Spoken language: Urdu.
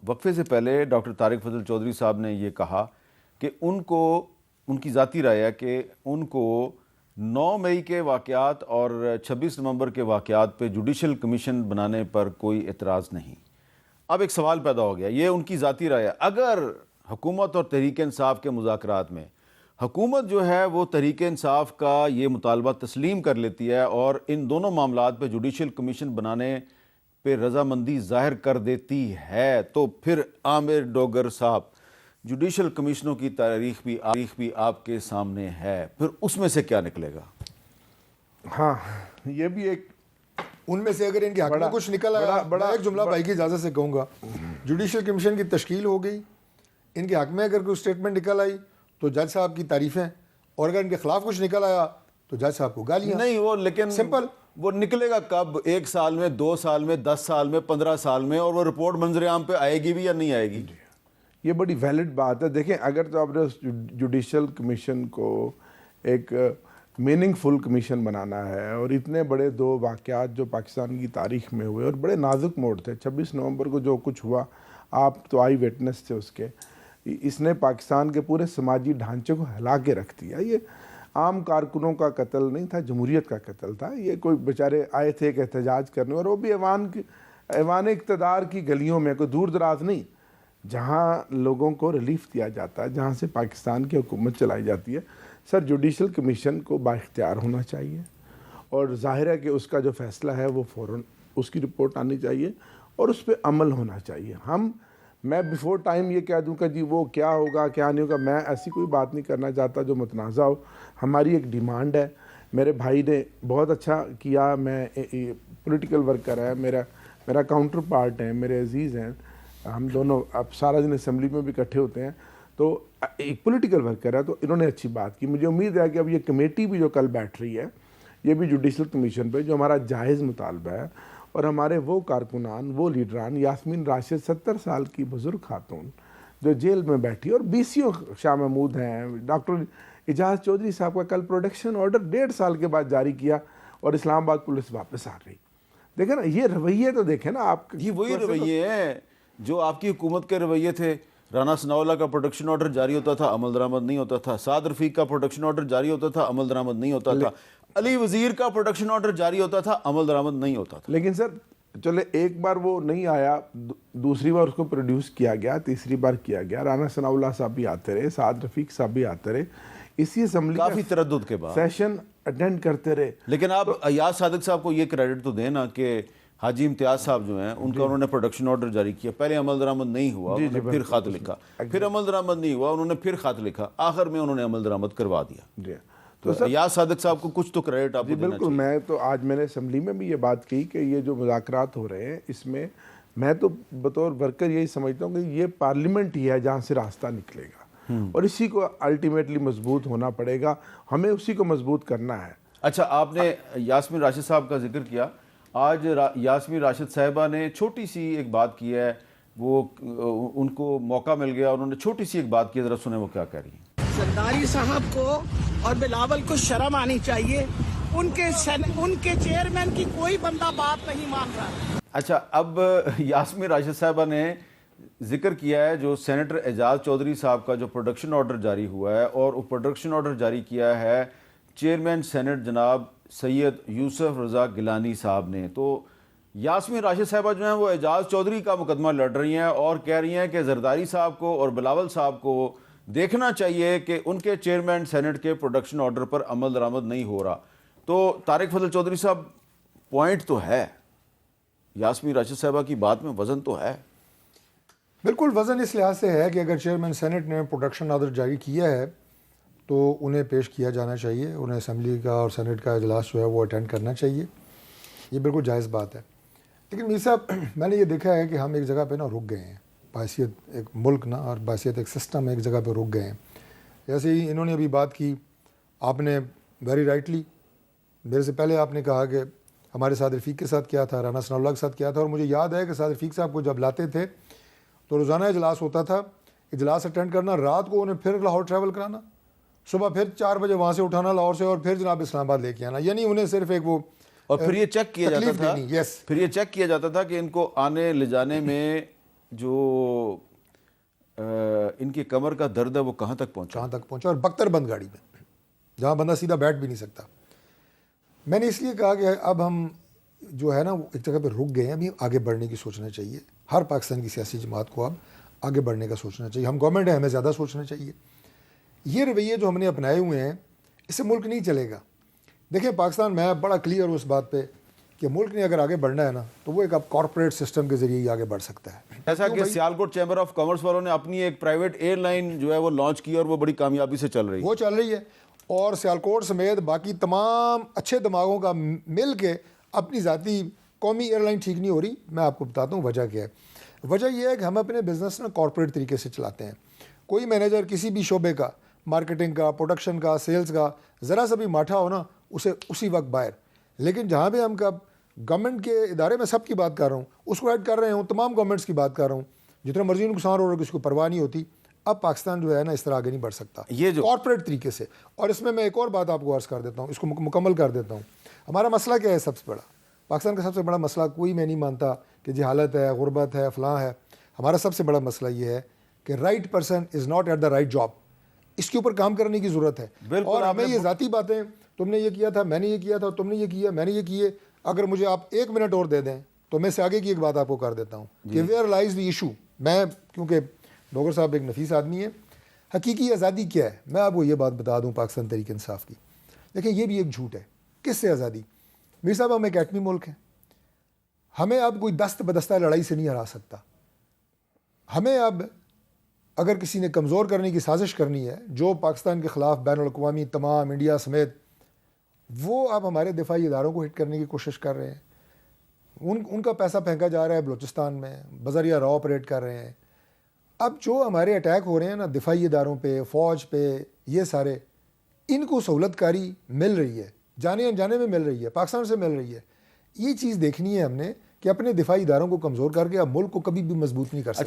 وقفے سے پہلے ڈاکٹر طارق فضل چودھری صاحب نے یہ کہا کہ ان کی ذاتی رائے ہے کہ ان کو 9 مئی کے واقعات اور 26 نومبر کے واقعات پہ جوڈیشل کمیشن بنانے پر کوئی اعتراض نہیں۔ اب ایک سوال پیدا ہو گیا، یہ ان کی ذاتی رائے ہے، اگر حکومت اور تحریک انصاف کے مذاکرات میں حکومت جو ہے وہ تحریک انصاف کا یہ مطالبہ تسلیم کر لیتی ہے اور ان دونوں معاملات پہ جوڈیشل کمیشن بنانے پہ رضامندی ظاہر کر دیتی ہے، تو پھر عامر ڈوگر صاحب جوڈیشل کمیشنوں کی تاریخ بھی آپ کے سامنے ہے، پھر اس میں سے کیا نکلے گا؟ ہاں یہ بھی ایک ان میں سے اگر ان کے حق میں کچھ نکل آیا، بڑا ایک جملہ بھائی کی اجازت سے کہوں گا، جوڈیشل کمیشن کی تشکیل ہو گئی، ان کے حق میں اگر کوئی اسٹیٹمنٹ نکل آئی تو جج صاحب کی تعریفیں، اور اگر ان کے خلاف کچھ نکل آیا تو جج صاحب کو گالیاں۔ نہیں وہ لیکن سمپل، وہ نکلے گا کب؟ 1 سال میں، 2 سال میں، 10 سال میں، 15 سال میں، اور وہ رپورٹ منظر عام پہ آئے گی بھی یا نہیں آئے گی؟ یہ بڑی ویلڈ بات ہے۔ دیکھیں اگر تو آپ نے جوڈیشل کمیشن کو ایک میننگ فل کمیشن بنانا ہے، اور اتنے بڑے 2 واقعات جو پاکستان کی تاریخ میں ہوئے اور بڑے نازک موڑ تھے، 26 نومبر کو جو کچھ ہوا آپ تو آئی وٹنس تھے اس کے، اس نے پاکستان کے پورے سماجی ڈھانچے کو ہلا کے رکھ دیا۔ یہ عام کارکنوں کا قتل نہیں تھا، جمہوریت کا قتل تھا۔ یہ کوئی بیچارے آئے تھے کہ احتجاج کرنے، اور وہ بھی ایوان اقتدار کی گلیوں میں، کوئی دور دراز نہیں، جہاں لوگوں کو ریلیف دیا جاتا ہے، جہاں سے پاکستان کی حکومت چلائی جاتی ہے۔ سر جوڈیشل کمیشن کو بااختیار ہونا چاہیے، اور ظاہر ہے کہ اس کا جو فیصلہ ہے وہ فوراً اس کی رپورٹ آنی چاہیے اور اس پہ عمل ہونا چاہیے۔ میں بیفور ٹائم یہ کہہ دوں کہ جی وہ کیا ہوگا کیا نہیں ہوگا، میں ایسی کوئی بات نہیں کرنا چاہتا جو متنازع ہو۔ ہماری ایک ڈیمانڈ ہے، میرے بھائی نے بہت اچھا کیا، میں پولیٹیکل ورکر ہے، میرا کاؤنٹر پارٹ ہے، میرے عزیز ہیں، ہم دونوں اب سارا دن اسمبلی میں بھی اکٹھے ہوتے ہیں، تو ایک پولیٹیکل ورکر ہے، تو انہوں نے اچھی بات کی۔ مجھے امید ہے کہ اب یہ کمیٹی بھی جو کل بیٹھ رہی ہے، یہ بھی جوڈیشل کمیشن پہ جو ہمارا جائز مطالبہ ہے، اور ہمارے وہ کارکنان، وہ لیڈران، یاسمین راشد 70 سال کی بزرگ خاتون جو جیل میں بیٹھی، اور BCO شاہ محمود ہیں، ڈاکٹر اعجاز چودھری صاحب کا کل پروڈکشن آرڈر 1.5 سال کے بعد جاری کیا، اور اسلام آباد پولیس واپس آ رہی۔ دیکھیں نا یہ رویے تو دیکھیں نا آپ، یہ وہی رویے ہیں جو آپ کی حکومت کے رویے تھے۔ رانا ثناءاللہ کا پروڈکشن آرڈر جاری ہوتا تھا، عمل درآمد نہیں ہوتا تھا۔ سعد رفیق کا پروڈکشن آرڈر جاری ہوتا تھا، عمل درآمد نہیں ہوتا تھا۔ علی وزیر کا پروڈکشن آرڈر جاری ہوتا تھا، عمل درآمد نہیں ہوتا تھا۔ لیکن سر چلے ایک بار وہ نہیں آیا، دوسری بار اس کو پروڈیوس کیا گیا، تیسری بار کیا گیا، رانا ثناءاللہ صاحب بھی آتے رہے، سعد رفیق صاحب بھی آتے رہے، اسی اسمبلی کافی تردد کے بعد سیشن اٹینڈ کرتے رہے۔ لیکن آپ ایاز صادق صاحب کو یہ کریڈٹ تو دیں نا کہ حاجی امتیاز صاحب جو ہیں ان کا انہوں نے پروڈکشن آرڈر جاری کیا، پہلے عمل درآمد نہیں ہوا، انہوں نے پھر خط لکھا، پھر عمل درآمد نہیں ہوا، انہوں نے پھر خط لکھا، آخر میں انہوں نے عمل درآمد کروا دیا۔ تو ایاز صادق صاحب کو کچھ تو کریڈٹ آپ کو دینا بالکل، میں تو آج میں نے اسمبلی میں بھی یہ بات کہی کہ یہ جو مذاکرات ہو رہے ہیں، اس میں میں تو بطور ورکر یہی سمجھتا ہوں کہ یہ پارلیمنٹ ہی ہے جہاں سے راستہ نکلے گا، اور اسی کو الٹیمیٹلی مضبوط ہونا پڑے گا، ہمیں اسی کو مضبوط کرنا ہے۔ اچھا، آپ نے یاسمین راشد صاحب کا ذکر کیا، آج یاسمین راشد صاحبہ نے چھوٹی سی ایک بات کی ہے، وہ ان کو موقع مل گیا، انہوں نے چھوٹی سی ایک بات کی، ذرا سنیں وہ کیا کہہ رہی ہیں۔ زرداری صاحب کو اور بلاول کو شرم آنی چاہیے، ان کے چیئرمین کی کوئی بندہ بات نہیں مان رہا۔ اچھا، اب یاسمین راشد صاحبہ نے ذکر کیا ہے جو سینیٹر اعجاز چودھری صاحب کا جو پروڈکشن آرڈر جاری ہوا ہے، اور وہ پروڈکشن آرڈر جاری کیا ہے چیئرمین سینٹ جناب سید یوسف رضا گیلانی صاحب نے۔ تو یاسمین راشد صاحبہ جو ہیں وہ اعجاز چودھری کا مقدمہ لڑ رہی ہیں اور کہہ رہی ہیں کہ زرداری صاحب کو اور بلاول صاحب کو دیکھنا چاہیے کہ ان کے چیئرمین سینٹ کے پروڈکشن آرڈر پر عمل درآمد نہیں ہو رہا۔ تو طارق فضل چودھری صاحب، پوائنٹ تو ہے، یاسمین راشد صاحبہ کی بات میں وزن تو ہے۔ بالکل وزن اس لحاظ سے ہے کہ اگر چیئرمین سینٹ نے پروڈکشن آرڈر جاری کیا ہے تو انہیں پیش کیا جانا چاہیے، انہیں اسمبلی کا اور سینٹ کا اجلاس جو ہے وہ اٹینڈ کرنا چاہیے، یہ بالکل جائز بات ہے۔ لیکن میر صاحب، میں نے یہ دیکھا ہے کہ ہم ایک جگہ پہ نا رک گئے ہیں، بحیثیت ایک ملک نا اور بحیثیت ایک سسٹم ایک جگہ پہ رک گئے ہیں۔ جیسے ہی انہوں نے ابھی بات کی، آپ نے ویری رائٹلی، میرے سے پہلے آپ نے کہا کہ ہمارے سعد رفیق کے ساتھ کیا تھا، رانا ثناءاللہ کے ساتھ کیا تھا، اور مجھے یاد ہے کہ سعد رفیق صاحب کو جب لاتے تھے تو روزانہ اجلاس ہوتا تھا، اجلاس اٹینڈ کرنا، رات کو انہیں پھر لاہور ٹریول کرانا، صبح پھر 4 بجے وہاں سے اٹھانا لاہور سے، اور پھر جناب اسلام آباد لے کے آنا، یعنی انہیں صرف ایک وہ اور پھر یہ چیک کیا جاتا تھا، پھر یہ چیک کیا جاتا تھا کہ ان کو آنے لے جانے میں جو ان کی کمر کا درد ہے وہ کہاں تک پہنچا؟ کہاں تک پہنچا، اور بختر بند گاڑی میں جہاں بندہ سیدھا بیٹھ بھی نہیں سکتا. میں نے اس لیے کہا کہ اب ہم جو ہے نا وہ ایک جگہ پہ رک گئے ہیں، ابھی آگے بڑھنے کی سوچنا چاہیے. ہر پاکستان کی سیاسی جماعت کو اب آگے بڑھنے کا سوچنا چاہیے. ہم گورنمنٹ ہیں، ہمیں زیادہ سوچنا چاہیے. یہ رویے جو ہم نے اپنائے ہوئے ہیں اس سے ملک نہیں چلے گا. دیکھیں پاکستان، میں بڑا کلیئر ہوں اس بات پہ کہ ملک نے اگر آگے بڑھنا ہے نا تو وہ ایک اب کارپوریٹ سسٹم کے ذریعے ہی آگے بڑھ سکتا ہے. ایسا کہ سیالکوٹ چیمبر آف کامرس والوں نے اپنی ایک پرائیویٹ ایئر لائن جو ہے وہ لانچ کی اور وہ بڑی کامیابی سے چل رہی ہے. وہ چل رہی ہے، اور سیالکوٹ سمیت باقی تمام اچھے دماغوں کا مل کے اپنی ذاتی قومی ایئر لائن ٹھیک نہیں ہو رہی. میں آپ کو بتاتا ہوں وجہ کیا ہے. وجہ یہ ہے کہ ہم اپنے بزنس نا کارپوریٹ طریقے سے چلاتے ہیں. کوئی مینیجر کسی بھی شعبے کا، مارکیٹنگ کا، پروڈکشن کا، سیلز کا، ذرا سا بھی ماٹھا ہو نا اسے اسی وقت باہر. لیکن جہاں پہ ہم کا گورنمنٹ کے ادارے میں سب کی بات کر رہا ہوں، اس کو ایڈ کر رہے ہوں، تمام گورنمنٹس کی بات کر رہا ہوں، جتنا مرضی نقصان ہو رہا ہے کسی کو پرواہ نہیں ہوتی. اب پاکستان جو ہے نا اس طرح آگے نہیں بڑھ سکتا یہ جو کارپوریٹ طریقے سے. اور اس میں ایک اور بات آپ کو عرض کر دیتا ہوں، اس کو مکمل کر دیتا ہوں. ہمارا مسئلہ کیا ہے؟ سب سے بڑا پاکستان کا سب سے بڑا مسئلہ کوئی میں نہیں مانتا کہ جہالت ہے، غربت ہے، فلاں ہے. ہمارا سب سے بڑا مسئلہ یہ ہے کہ right person is not at the right job. اس کے اوپر کام کرنے کی ضرورت ہے. اور ہمیں یہ ذاتی باتیں، تم نے یہ کیا تھا، میں نے یہ کیا تھا، تم نے یہ کیا، میں نے یہ کیے، اگر مجھے آپ 1 منٹ اور دے دیں تو میں سے آگے کی ایک بات آپ کو کر دیتا ہوں کہ ویئر لائز دی ایشو. میں کیونکہ ڈوگر صاحب ایک نفیس آدمی ہے، حقیقی آزادی کیا ہے میں آپ کو یہ بات بتا دوں پاکستان تحریک انصاف کی. دیکھیں یہ بھی ایک جھوٹ ہے. کس سے آزادی؟ میر صاحب ہم ایک ایٹمی ملک ہیں، ہمیں اب کوئی دست بدستہ لڑائی سے نہیں ہرا سکتا. ہمیں اب اگر کسی نے کمزور کرنے کی سازش کرنی ہے، جو پاکستان کے خلاف بین الاقوامی تمام انڈیا سمیت، وہ اب ہمارے دفاعی اداروں کو ہٹ کرنے کی کوشش کر رہے ہیں. ان کا پیسہ پھینکا جا رہا ہے بلوچستان میں، بذریعہ را آپریٹ کر رہے ہیں. اب جو ہمارے اٹیک ہو رہے ہیں نا دفاعی اداروں پہ، فوج پہ، یہ سارے ان کو سہولت کاری مل رہی ہے، جانے انجانے میں مل رہی ہے، پاکستان سے مل رہی ہے. یہ چیز دیکھنی ہے ہم نے کہ اپنے دفاعی اداروں کو کمزور کر کے اب ملک کو کبھی بھی مضبوط نہیں کر سکتے.